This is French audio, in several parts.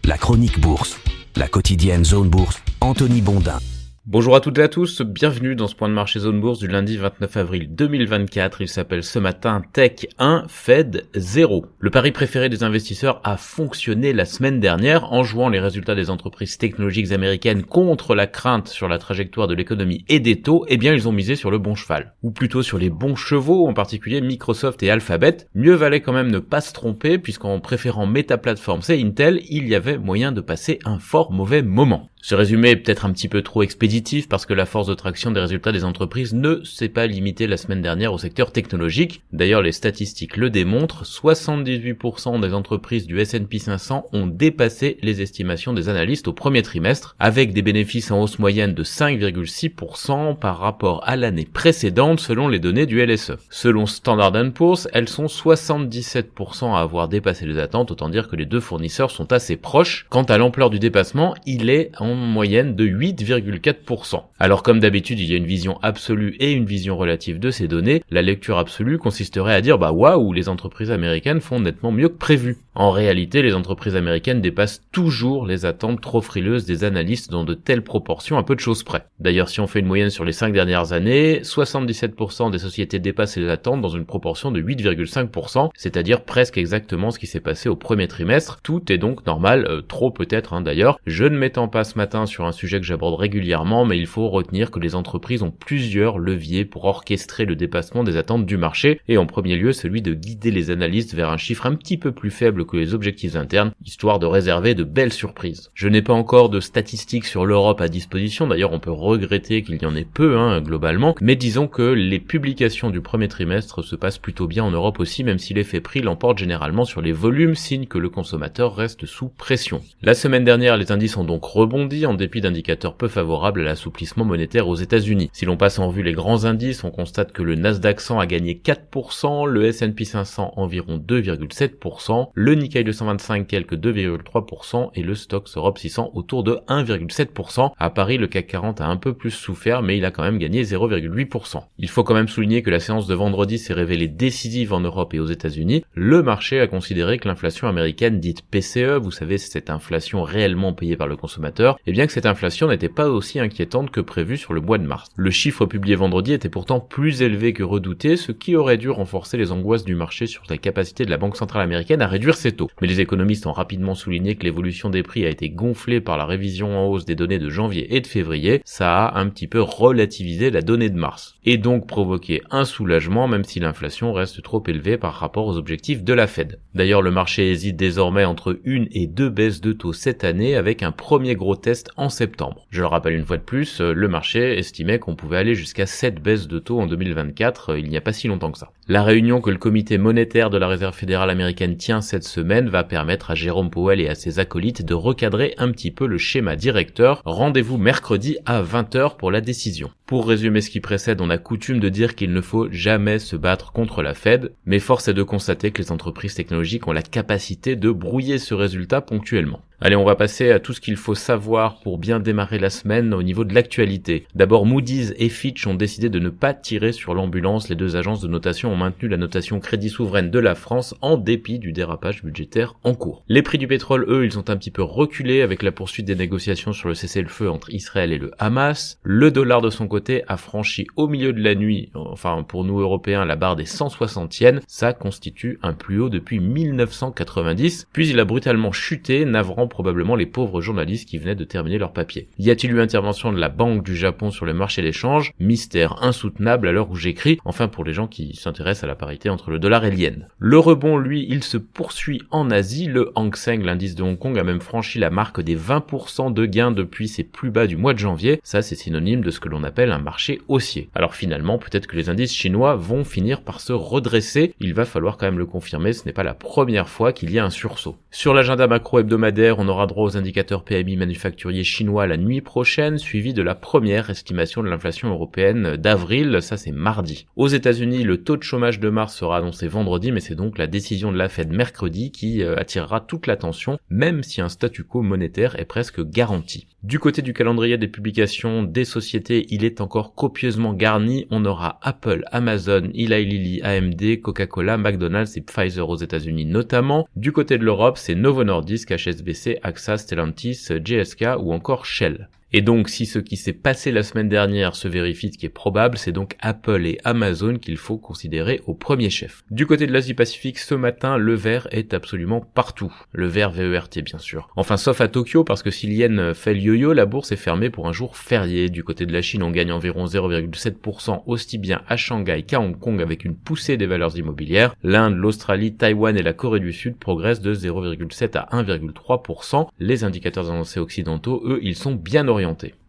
La chronique bourse, la quotidienne Zone Bourse, Anthony Bondin. Bonjour à toutes et à tous, bienvenue dans ce point de marché Zone Bourse du lundi 29 avril 2024. Il s'appelle ce matin Tech 1, Fed 0. Le pari préféré des investisseurs a fonctionné la semaine dernière en jouant les résultats des entreprises technologiques américaines contre la crainte sur la trajectoire de l'économie et des taux. Eh bien, ils ont misé sur le bon cheval, ou plutôt sur les bons chevaux, en particulier Microsoft et Alphabet. Mieux valait quand même ne pas se tromper, puisqu'en préférant Meta Platforms et Intel, il y avait moyen de passer un fort mauvais moment. Ce résumé est peut-être un petit peu trop expéditif parce que la force de traction des résultats des entreprises ne s'est pas limitée la semaine dernière au secteur technologique. D'ailleurs, les statistiques le démontrent, 78% des entreprises du S&P 500 ont dépassé les estimations des analystes au premier trimestre, avec des bénéfices en hausse moyenne de 5,6% par rapport à l'année précédente selon les données du LSE. Selon Standard & Poor's, elles sont 77% à avoir dépassé les attentes, autant dire que les deux fournisseurs sont assez proches. Quant à l'ampleur du dépassement, il est en moyenne de 8,4%. Alors comme d'habitude, il y a une vision absolue et une vision relative de ces données. La lecture absolue consisterait à dire waouh, les entreprises américaines font nettement mieux que prévu. En réalité, les entreprises américaines dépassent toujours les attentes trop frileuses des analystes dans de telles proportions à peu de choses près. D'ailleurs, si on fait une moyenne sur les 5 dernières années, 77% des sociétés dépassent les attentes dans une proportion de 8,5%, c'est-à-dire presque exactement ce qui s'est passé au premier trimestre. Tout est donc normal, trop peut-être d'ailleurs. Je ne m'étends pas ce matin sur un sujet que j'aborde régulièrement, mais il faut retenir que les entreprises ont plusieurs leviers pour orchestrer le dépassement des attentes du marché, et en premier lieu celui de guider les analystes vers un chiffre un petit peu plus faible que les objectifs internes, histoire de réserver de belles surprises. Je n'ai pas encore de statistiques sur l'Europe à disposition, d'ailleurs on peut regretter qu'il y en ait peu globalement, mais disons que les publications du premier trimestre se passent plutôt bien en Europe aussi, même si l'effet prix l'emporte généralement sur les volumes, signe que le consommateur reste sous pression. La semaine dernière, les indices ont donc rebondi en dépit d'indicateurs peu favorables à l'assouplissement monétaire aux États-Unis. Si l'on passe en revue les grands indices, on constate que le Nasdaq 100 a gagné 4%, le S&P 500 environ 2,7%, le Nikkei 225 quelques 2,3% et le Stoxx Europe 600 autour de 1,7%. À Paris, le CAC 40 a un peu plus souffert, mais il a quand même gagné 0,8%. Il faut quand même souligner que la séance de vendredi s'est révélée décisive en Europe et aux États-Unis. Le marché a considéré que l'inflation américaine dite PCE, vous savez, c'est cette inflation réellement payée par le consommateur, et bien que cette inflation n'était pas aussi inquiétante que prévu sur le mois de mars. Le chiffre publié vendredi était pourtant plus élevé que redouté, ce qui aurait dû renforcer les angoisses du marché sur la capacité de la Banque centrale américaine à réduire ses taux. Mais les économistes ont rapidement souligné que l'évolution des prix a été gonflée par la révision en hausse des données de janvier et de février. Ça a un petit peu relativisé la donnée de mars, et donc provoqué un soulagement même si l'inflation reste trop élevée par rapport aux objectifs de la Fed. D'ailleurs, le marché hésite désormais entre une et deux baisses de taux cette année, avec un premier gros test en septembre. Je le rappelle une fois de plus, le marché estimait qu'on pouvait aller jusqu'à 7 baisses de taux en 2024, il n'y a pas si longtemps que ça. La réunion que le comité monétaire de la Réserve fédérale américaine tient cette semaine va permettre à Jérôme Powell et à ses acolytes de recadrer un petit peu le schéma directeur. Rendez-vous mercredi à 20h pour la décision. Pour résumer ce qui précède, on a coutume de dire qu'il ne faut jamais se battre contre la Fed, mais force est de constater que les entreprises technologiques ont la capacité de brouiller ce résultat ponctuellement. Allez, on va passer à tout ce qu'il faut savoir pour bien démarrer la semaine au niveau de l'actualité. D'abord, Moody's et Fitch ont décidé de ne pas tirer sur l'ambulance. Les deux agences de notation ont maintenu la notation crédit souveraine de la France en dépit du dérapage budgétaire en cours. Les prix du pétrole, eux, ils ont un petit peu reculé avec la poursuite des négociations sur le cessez-le-feu entre Israël et le Hamas. Le dollar, de son côté, a franchi au milieu de la nuit, enfin pour nous Européens, la barre des 160 yens. Ça constitue un plus haut depuis 1990. Puis il a brutalement chuté, navrant probablement les pauvres journalistes qui venaient de terminer leur papier. Y a-t-il eu intervention de la Banque du Japon sur le marché d'échange? Mystère insoutenable à l'heure où j'écris, enfin pour les gens qui s'intéressent à la parité entre le dollar et le yen. Le rebond, lui, il se poursuit en Asie. Le Hang Seng, l'indice de Hong Kong, a même franchi la marque des 20% de gains depuis ses plus bas du mois de janvier. Ça, c'est synonyme de ce que l'on appelle un marché haussier. Alors finalement, peut-être que les indices chinois vont finir par se redresser. Il va falloir quand même le confirmer, ce n'est pas la première fois qu'il y a un sursaut. Sur l'agenda macro hebdomadaire, on aura droit aux indicateurs PMI manufacturiers chinois la nuit prochaine, suivi de la première estimation de l'inflation européenne d'avril, ça c'est mardi. Aux États-Unis, le taux de chômage de mars sera annoncé vendredi, mais c'est donc la décision de la Fed mercredi qui attirera toute l'attention, même si un statu quo monétaire est presque garanti. Du côté du calendrier des publications des sociétés, il est encore copieusement garni. On aura Apple, Amazon, Eli Lilly, AMD, Coca-Cola, McDonald's et Pfizer aux États-Unis notamment. Du côté de l'Europe, c'est Novo Nordisk, HSBC RBC, AXA, Stellantis, GSK ou encore Shell. Et donc, si ce qui s'est passé la semaine dernière se vérifie, ce qui est probable, c'est donc Apple et Amazon qu'il faut considérer au premier chef. Du côté de l'Asie-Pacifique, ce matin, le vert est absolument partout. Le vert VERT, bien sûr. Enfin, sauf à Tokyo, parce que si l'yen fait le yo-yo, la bourse est fermée pour un jour férié. Du côté de la Chine, on gagne environ 0,7%, aussi bien à Shanghai qu'à Hong Kong avec une poussée des valeurs immobilières. L'Inde, l'Australie, Taïwan et la Corée du Sud progressent de 0,7 à 1,3%. Les indicateurs avancés occidentaux, eux, ils sont bien orientés.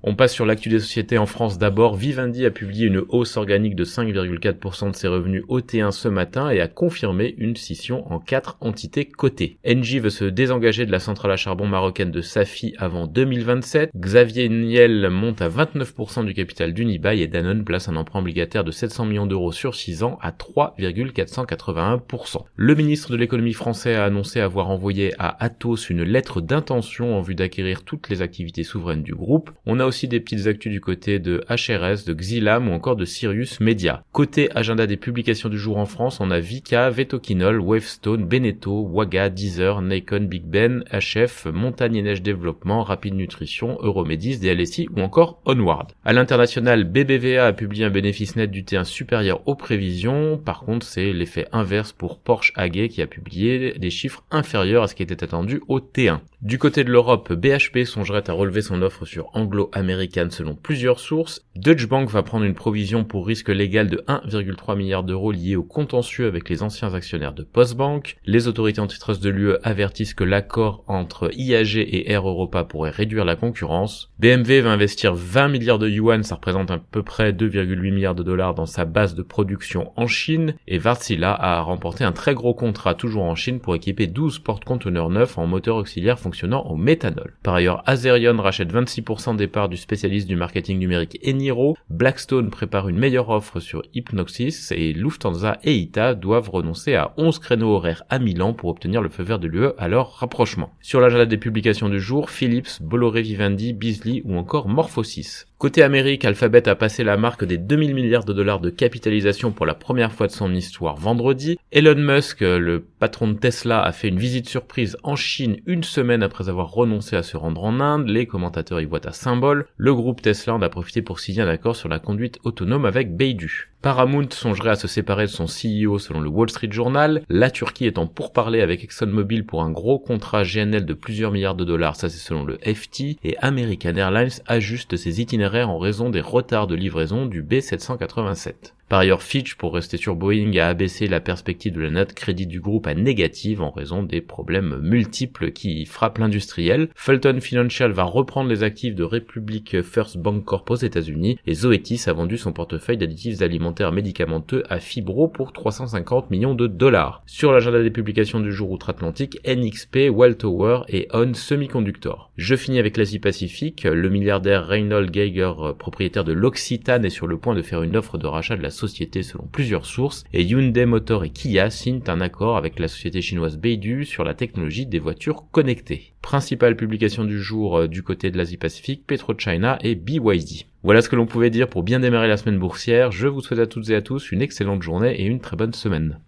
On passe sur l'actu des sociétés en France d'abord. Vivendi a publié une hausse organique de 5,4% de ses revenus au T1 ce matin et a confirmé une scission en 4 entités cotées. Engie veut se désengager de la centrale à charbon marocaine de Safi avant 2027. Xavier Niel monte à 29% du capital d'Unibail et Danone place un emprunt obligataire de 700 millions d'euros sur 6 ans à 3,481%. Le ministre de l'économie français a annoncé avoir envoyé à Atos une lettre d'intention en vue d'acquérir toutes les activités souveraines du groupe. On a aussi des petites actus du côté de HRS, de Xilam ou encore de Sirius Media. Côté agenda des publications du jour en France, on a Vika, Vetoquinol, Wavestone, Beneteau, Waga, Deezer, Nikon, Big Ben, HF, Montagne et Neige Développement, Rapide Nutrition, Euromedis, DLSI ou encore Onward. À l'international, BBVA a publié un bénéfice net du T1 supérieur aux prévisions. Par contre, c'est l'effet inverse pour Porsche AG qui a publié des chiffres inférieurs à ce qui était attendu au T1. Du côté de l'Europe, BHP songerait à relever son offre sur Anglo-American selon plusieurs sources. Deutsche Bank va prendre une provision pour risque légal de 1,3 milliard d'euros liés au contentieux avec les anciens actionnaires de Postbank. Les autorités antitrust de l'UE avertissent que l'accord entre IAG et Air Europa pourrait réduire la concurrence. BMW va investir 20 milliards de yuan, ça représente à peu près 2,8 milliards de dollars dans sa base de production en Chine. Et Wärtsilä a remporté un très gros contrat toujours en Chine pour équiper 12 porte-conteneurs neufs en moteur auxiliaire fonctionnant au méthanol. Par ailleurs, Azerion rachète 26% des parts du spécialiste du marketing numérique Eniro, Blackstone prépare une meilleure offre sur Hypnoxis et Lufthansa et ITA doivent renoncer à 11 créneaux horaires à Milan pour obtenir le feu vert de l'UE à leur rapprochement. Sur l'agenda des publications du jour, Philips, Bolloré Vivendi, Beazley ou encore Morphosis. Côté Amérique, Alphabet a passé la marque des 2000 milliards de dollars de capitalisation pour la première fois de son histoire vendredi. Elon Musk, le patron de Tesla, a fait une visite surprise en Chine une semaine après avoir renoncé à se rendre en Inde. Les commentateurs y voient un symbole. Le groupe Tesla en a profité pour signer un accord sur la conduite autonome avec Beidou. Paramount songerait à se séparer de son CEO selon le Wall Street Journal. La Turquie est en pourparlers avec ExxonMobil pour un gros contrat GNL de plusieurs milliards de dollars, ça c'est selon le FT. Et American Airlines ajuste ses itinéraires en raison des retards de livraison du B787. Par ailleurs, Fitch, pour rester sur Boeing, a abaissé la perspective de la note crédit du groupe à négative en raison des problèmes multiples qui frappent l'industriel. Fulton Financial va reprendre les actifs de Republic First Bank Corp aux États-Unis et Zoetis a vendu son portefeuille d'additifs alimentaires médicamenteux à Phibro pour 350 millions de dollars. Sur l'agenda des publications du jour outre-Atlantique, NXP, Welltower et On Semiconductor. Je finis avec l'Asie-Pacifique. Le milliardaire Reinhold Geiger, propriétaire de l'Occitane, est sur le point de faire une offre de rachat de la société selon plusieurs sources, et Hyundai Motor et Kia signent un accord avec la société chinoise Beidou sur la technologie des voitures connectées. Principale publication du jour du côté de l'Asie-Pacifique, PetroChina et BYD. Voilà ce que l'on pouvait dire pour bien démarrer la semaine boursière. Je vous souhaite à toutes et à tous une excellente journée et une très bonne semaine.